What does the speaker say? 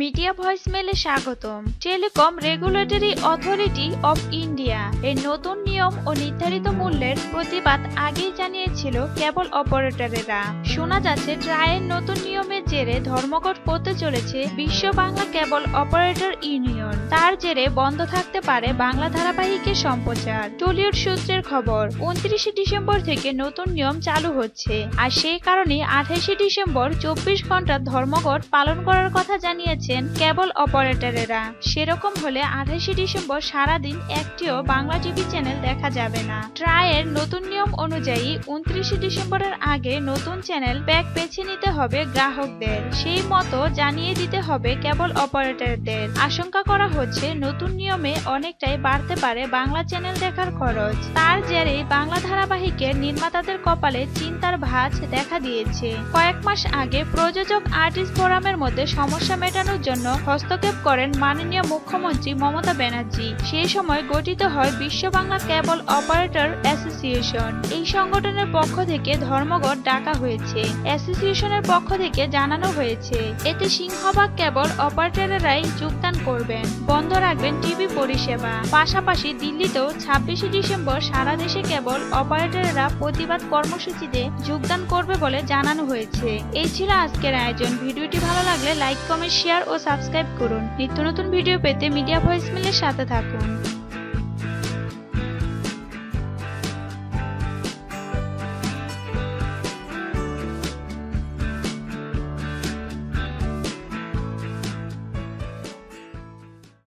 Media ভয়েসমেলে স্বাগতম। Telecom regulatory authority of India এর নতুন নিয়ম ও নির্ধারিত মূল্যের প্রতিবাদ আগেই জানিয়েছিল কেবল অপারেটরেরা। শোনা যাচ্ছে ট্রাইয়ের নতুন নিয়মের জেরে ধর্মঘট করতে চলেছে বিশ্ব বাংলা কেবল অপারেটর ইউনিয়ন। তার জেরে বন্ধ থাকতে পারে বাংলা ধারাবাহিকের সম্প্রচার। টলিউড সূত্রের খবর, 29 ডিসেম্বর থেকে নতুন নিয়ম চালু হচ্ছে, আর সেই কারণে 28 ডিসেম্বর 24 ঘন্টা ধর্মঘট পালন করার কথা জানিয়েছেন কেবল অপারেটরেরা। সেরকম হলে 28 ডিসেম্বর সারাদিন একটিও বাংলা টিভি চ্যানেল দেখা যাবে না। ট্রাইয়ের নতুন নিয়ম অনুযায়ী 29 ডিসেম্বরের আগে নতুন চ্যানেল প্যাক বেছে নিতে হবে গ্রাহকদের, সেই মতো জানিয়ে দিতে হবে কেবল অপারেটরদের। আশঙ্কা করা হচ্ছে নতুন নিয়মে অনেকটাই বাড়তে পারে বাংলা চ্যানেল দেখার খরচ। তার জেরে বাংলা ধারাবাহিকের নির্মাতাদের কপালে চিন্তার ভাঁজ দেখা দিয়েছে। কয়েক মাস আগে প্রযোজক আর্টিস্ট ফোরামের মধ্যে সমস্যা মেটানোর জন্য হস্তক্ষেপ করেন মাননীয় মুখ্যমন্ত্রী মমতা ব্যানার্জি। সেই সময় গঠিত হয় বিশ্ব বাংলা কেবল অপারেটর অ্যাসোসিয়েশন। এই সংগঠনের পক্ষ থেকে ধর্মঘট ডাকা হয়েছে। অ্যাসোসিয়েশনের পক্ষ থেকে জানানো হয়েছে এতে সিংহভাগ কেবল অপারেটরেরাই যোগদান করবেন, বন্ধ রাখবেন টিভি পরিষেবা। পাশাপাশি দিল্লিতেও 26 ডিসেম্বর সারা দেশে কেবল অপারেটরেরা প্রতিবাদ কর্মসূচিতে যোগদান করবে বলে জানানো হয়েছে। এই ছিল আজকের আয়োজন। ভিডিওটি ভালো লাগলে লাইক, কমেন্ট, শেয়ার ও সাবস্ক্রাইব করুন। নিত্য নতুন ভিডিও পেতে মিডিয়া ভয়েসমেলের সাথে থাকুন।